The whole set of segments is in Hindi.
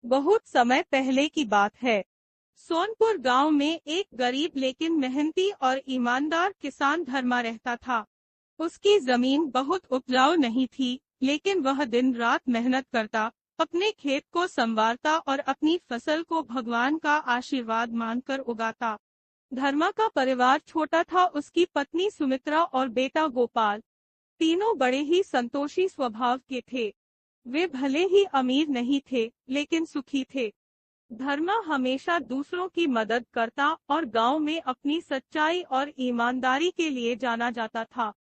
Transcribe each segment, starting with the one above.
बहुत समय पहले की बात है। सोनपुर गांव में एक गरीब लेकिन मेहनती और ईमानदार किसान धर्मा रहता था। उसकी जमीन बहुत उपजाऊ नहीं थी, लेकिन वह दिन रात मेहनत करता, अपने खेत को संवारता और अपनी फसल को भगवान का आशीर्वाद मानकर उगाता। धर्मा का परिवार छोटा था। उसकी पत्नी सुमित्रा और बेटा गोपाल, तीनों बड़े ही संतोषी स्वभाव के थे। वे भले ही अमीर नहीं थे, लेकिन सुखी थे। धर्मा हमेशा दूसरों की मदद करता और गांव में अपनी सच्चाई और ईमानदारी के लिए जाना जाता था।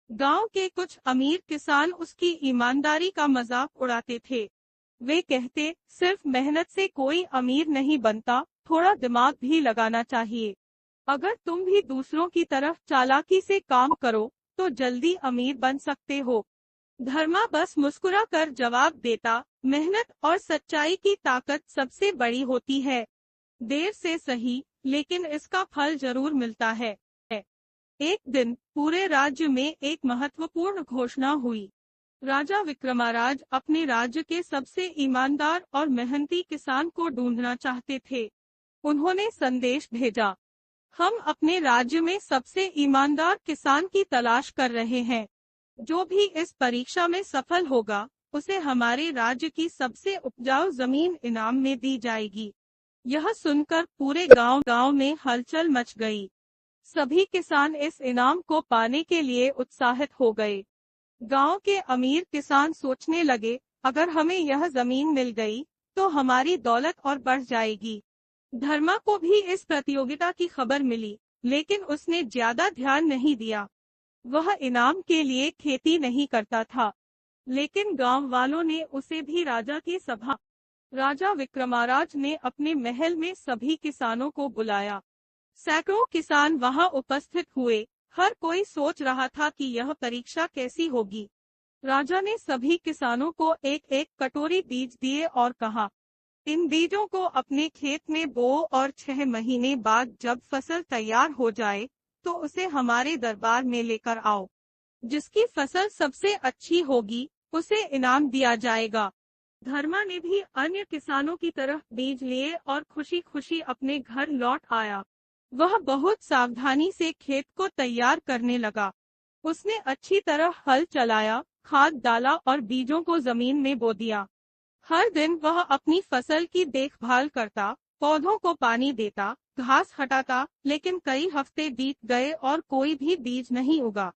गांव के कुछ अमीर किसान उसकी ईमानदारी का मजाक उड़ाते थे। वे कहते, सिर्फ मेहनत से कोई अमीर नहीं बनता, थोड़ा दिमाग भी लगाना चाहिए। अगर तुम भी दूसरों की तरफ चालाकी से काम करो, तो जल्दी अमीर बन सकते हो। धर्मा बस मुस्कुरा कर जवाब देता, मेहनत और सच्चाई की ताकत सबसे बड़ी होती है। देर से सही, लेकिन इसका फल जरूर मिलता है। एक दिन पूरे राज्य में एक महत्वपूर्ण घोषणा हुई। राजा विक्रमाराज अपने राज्य के सबसे ईमानदार और मेहनती किसान को ढूंढना चाहते थे। उन्होंने संदेश भेजा, हम अपने राज्य में सबसे ईमानदार किसान की तलाश कर रहे हैं। जो भी इस परीक्षा में सफल होगा, उसे हमारे राज्य की सबसे उपजाऊ जमीन इनाम में दी जाएगी। यह सुनकर पूरे गांव में हलचल मच गई। सभी किसान इस इनाम को पाने के लिए उत्साहित हो गए। गांव के अमीर किसान सोचने लगे, अगर हमें यह जमीन मिल गई, तो हमारी दौलत और बढ़ जाएगी। धर्मा को भी इस प्रतियोगिता की खबर मिली, लेकिन उसने ज्यादा ध्यान नहीं दिया। वह इनाम के लिए खेती नहीं करता था। लेकिन गांव वालों ने उसे भी राजा की सभा। राजा विक्रमाराज ने अपने महल में सभी किसानों को बुलाया। सैकड़ों किसान वहां उपस्थित हुए। हर कोई सोच रहा था कि यह परीक्षा कैसी होगी। राजा ने सभी किसानों को एक एक कटोरी बीज दिए और कहा, इन बीजों को अपने खेत में बो और 6 महीने बाद जब फसल तैयार हो जाए, तो उसे हमारे दरबार में लेकर आओ। जिसकी फसल सबसे अच्छी होगी, उसे इनाम दिया जाएगा। धर्मा ने भी अन्य किसानों की तरह बीज लिए और खुशी खुशी अपने घर लौट आया। वह बहुत सावधानी से खेत को तैयार करने लगा। उसने अच्छी तरह हल चलाया, खाद डाला और बीजों को जमीन में बो दिया। हर दिन वह अपनी फसल की देखभाल करता, पौधों को पानी देता, घास हटाता, लेकिन कई हफ्ते बीत गए और कोई भी बीज नहीं उगा।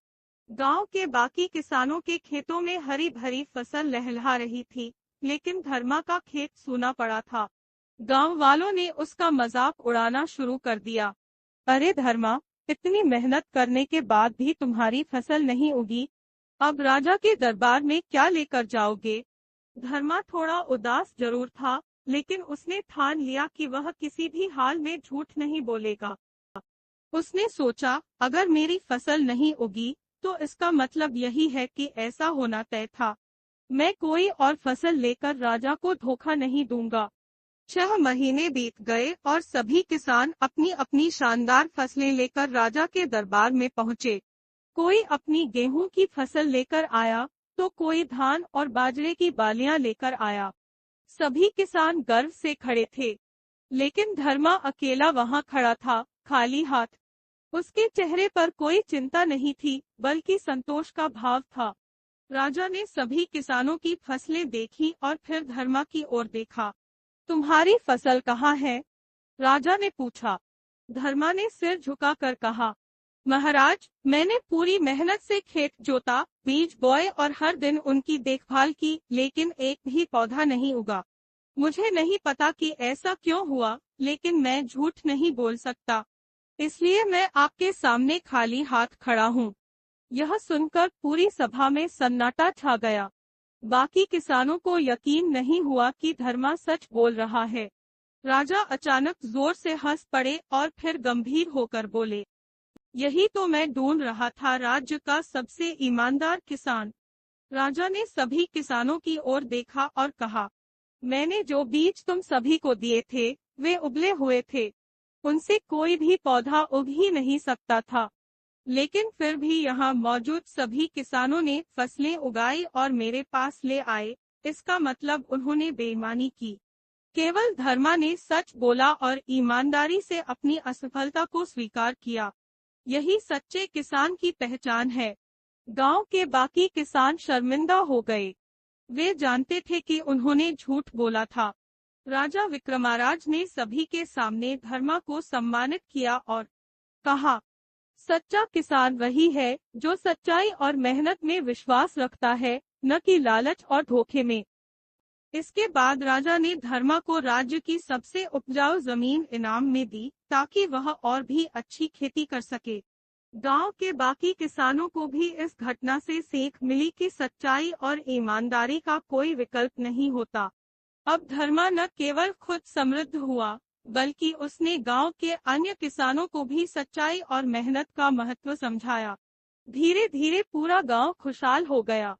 गांव के बाकी किसानों के खेतों में हरी भरी फसल लहलहा रही थी, लेकिन धर्मा का खेत सूना पड़ा था। गांव वालों ने उसका मजाक उड़ाना शुरू कर दिया। अरे धर्मा, इतनी मेहनत करने के बाद भी तुम्हारी फसल नहीं उगी, अब राजा के दरबार में क्या लेकर जाओगे? धर्मा थोड़ा उदास जरूर था, लेकिन उसने ठान लिया कि वह किसी भी हाल में झूठ नहीं बोलेगा। उसने सोचा, अगर मेरी फसल नहीं उगी, तो इसका मतलब यही है कि ऐसा होना तय था। मैं कोई और फसल लेकर राजा को धोखा नहीं दूंगा। 6 महीने बीत गए और सभी किसान अपनी अपनी शानदार फसलें लेकर राजा के दरबार में पहुंचे। कोई अपनी गेहूं की फसल लेकर आया, तो कोई धान और बाजरे की बालियां लेकर आया। सभी किसान गर्व से खड़े थे, लेकिन धर्मा अकेला वहां खड़ा था, खाली हाथ। उसके चेहरे पर कोई चिंता नहीं थी, बल्कि संतोष का भाव था। राजा ने सभी किसानों की फसलें देखी और फिर धर्मा की ओर देखा। तुम्हारी फसल कहाँ है? राजा ने पूछा। धर्मा ने सिर झुकाकर कहा, महाराज, मैंने पूरी मेहनत से खेत जोता, बीज बोए और हर दिन उनकी देखभाल की, लेकिन एक भी पौधा नहीं उगा। मुझे नहीं पता कि ऐसा क्यों हुआ, लेकिन मैं झूठ नहीं बोल सकता। इसलिए मैं आपके सामने खाली हाथ खड़ा हूँ। यह सुनकर पूरी सभा में सन्नाटा छा गया। बाकी किसानों को यकीन नहीं हुआ कि धर्मा सच बोल रहा है। राजा अचानक जोर से हंस पड़े और फिर गंभीर होकर बोले, यही तो मैं ढूंढ रहा था, राज्य का सबसे ईमानदार किसान। राजा ने सभी किसानों की ओर देखा और कहा, मैंने जो बीज तुम सभी को दिए थे, वे उबले हुए थे। उनसे कोई भी पौधा उग ही नहीं सकता था। लेकिन फिर भी यहाँ मौजूद सभी किसानों ने फसलें उगाई और मेरे पास ले आए। इसका मतलब उन्होंने बेईमानी की। केवल धर्मा ने सच बोला और ईमानदारी से अपनी असफलता को स्वीकार किया। यही सच्चे किसान की पहचान है। गांव के बाकी किसान शर्मिंदा हो गए। वे जानते थे कि उन्होंने झूठ बोला था। राजा विक्रमाराज ने सभी के सामने धर्मा को सम्मानित किया और कहा, सच्चा किसान वही है जो सच्चाई और मेहनत में विश्वास रखता है, न कि लालच और धोखे में। इसके बाद राजा ने धर्मा को राज्य की सबसे उपजाऊ जमीन इनाम में दी, ताकि वह और भी अच्छी खेती कर सके। गांव के बाकी किसानों को भी इस घटना से सीख मिली कि सच्चाई और ईमानदारी का कोई विकल्प नहीं होता। अब धर्मा न केवल खुद समृद्ध हुआ, बल्कि उसने गांव के अन्य किसानों को भी सच्चाई और मेहनत का महत्व समझाया। धीरे धीरे पूरा गांव खुशहाल हो गया।